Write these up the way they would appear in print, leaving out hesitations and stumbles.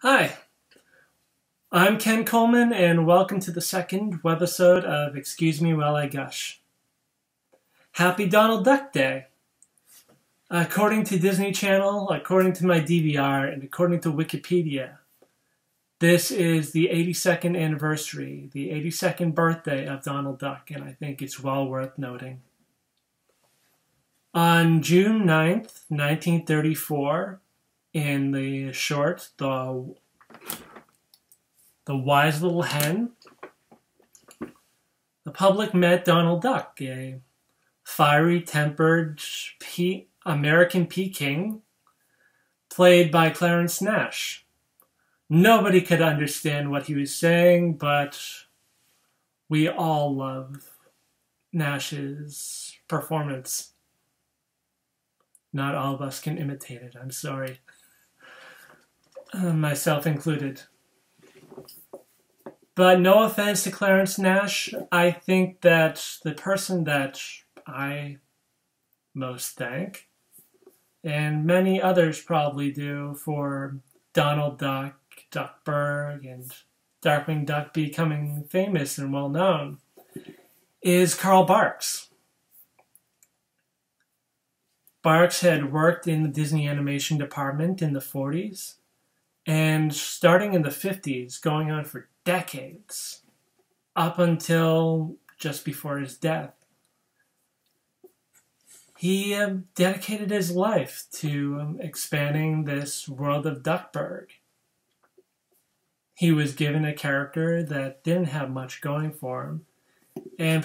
Hi, I'm Ken Coleman, and welcome to the second webisode of Excuse Me While I Gush. Happy Donald Duck Day! According to Disney Channel, according to my DVR, and according to Wikipedia, this is the 82nd anniversary, the 82nd birthday of Donald Duck, and I think it's well worth noting. On June 9th, 1934, in the short, The Wise Little Hen, the public met Donald Duck, a fiery-tempered American peking played by Clarence Nash. Nobody could understand what he was saying, but we all love Nash's performance. Not all of us can imitate it, I'm sorry. Myself included. But no offense to Clarence Nash, I think that the person that I most thank, and many others probably do, for Donald Duck, Duckburg, and Darkwing Duck becoming famous and well known, is Carl Barks. Barks had worked in the Disney animation department in the 40s, and starting in the 50s, going on for decades, up until just before his death. He dedicated his life to expanding this world of Duckburg. He was given a character that didn't have much going for him, and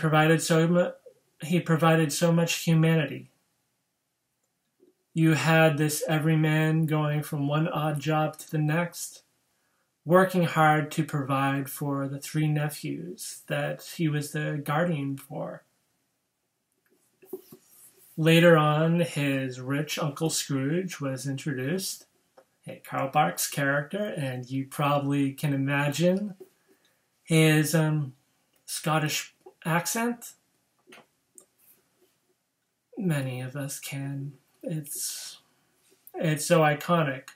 he provided so much humanity. You had this everyman going from one odd job to the next, working hard to provide for the three nephews that he was the guardian for. Later on, his rich Uncle Scrooge was introduced, a Carl Barks character, and you probably can imagine his Scottish accent. Many of us can. It's so iconic.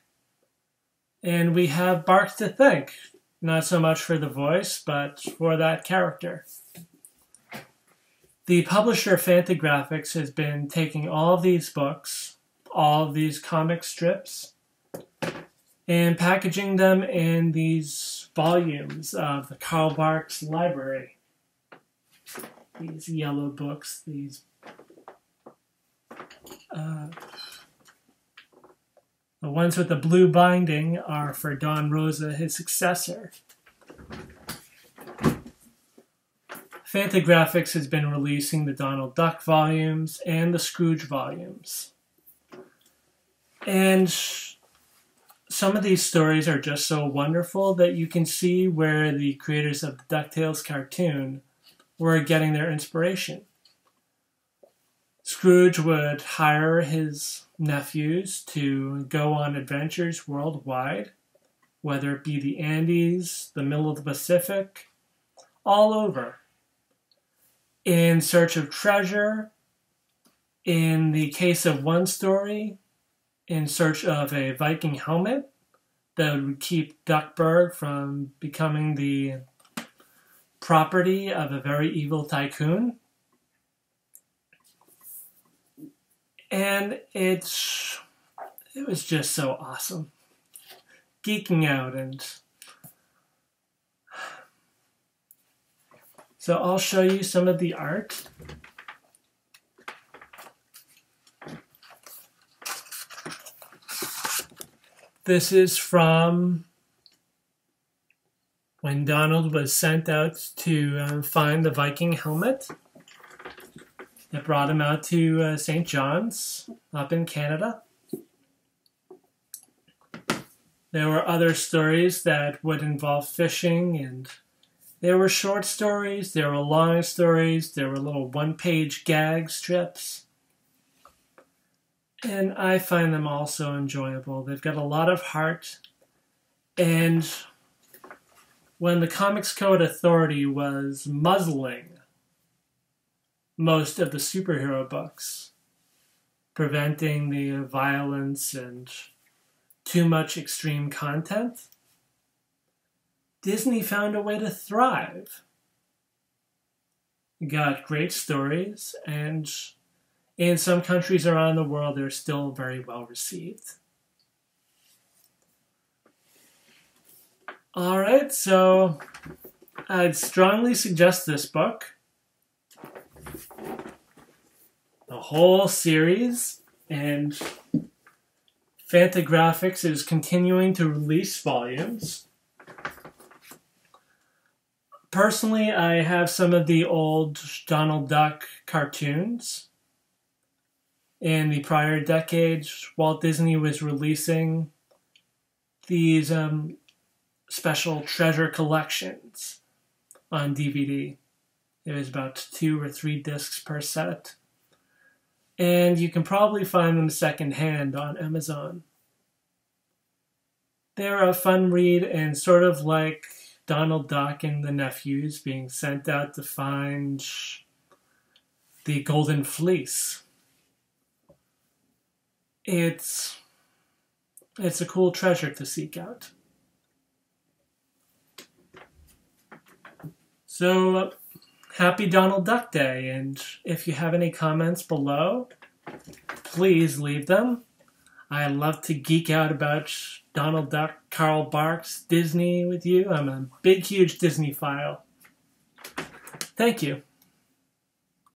And we have Barks to thank, not so much for the voice, but for that character. The publisher Fantagraphic has been taking all of these books, all of these comic strips, and packaging them in these volumes of the Carl Barks library. These yellow books, these the ones with the blue binding are for Don Rosa, his successor. Fantagraphic has been releasing the Donald Duck volumes and the Scrooge volumes. And some of these stories are just so wonderful that you can see where the creators of the DuckTales cartoon were getting their inspiration. Scrooge would hire his nephews to go on adventures worldwide, whether it be the Andes, the middle of the Pacific, all over, in search of treasure. In the case of one story, in search of a Viking helmet that would keep Duckburg from becoming the property of a very evil tycoon. And it was just so awesome. Geeking out. And so I'll show you some of the art. This is from when Donald was sent out to find the Viking helmet that brought him out to St. John's up in Canada. There were other stories that would involve fishing, and there were short stories, there were long stories, there were little one-page gag strips. And I find them also enjoyable. They've got a lot of heart. And when the Comics Code Authority was muzzling most of the superhero books, preventing the violence and too much extreme content, Disney found a way to thrive. Got great stories, and in some countries around the world, they're still very well received. Alright, so I'd strongly suggest this book. The whole series, and Fantagraphic is continuing to release volumes. Personally, I have some of the old Donald Duck cartoons. In the prior decades, Walt Disney was releasing these special treasure collections on DVD. It was about 2 or 3 discs per set. And you can probably find them secondhand on Amazon. They're a fun read, and sort of like Donald Duck and the nephews being sent out to find the Golden Fleece. It's a cool treasure to seek out. So, happy Donald Duck Day, and if you have any comments below, please leave them. I love to geek out about Donald Duck, Carl Barks, Disney with you. I'm a big, huge Disney file. Thank you.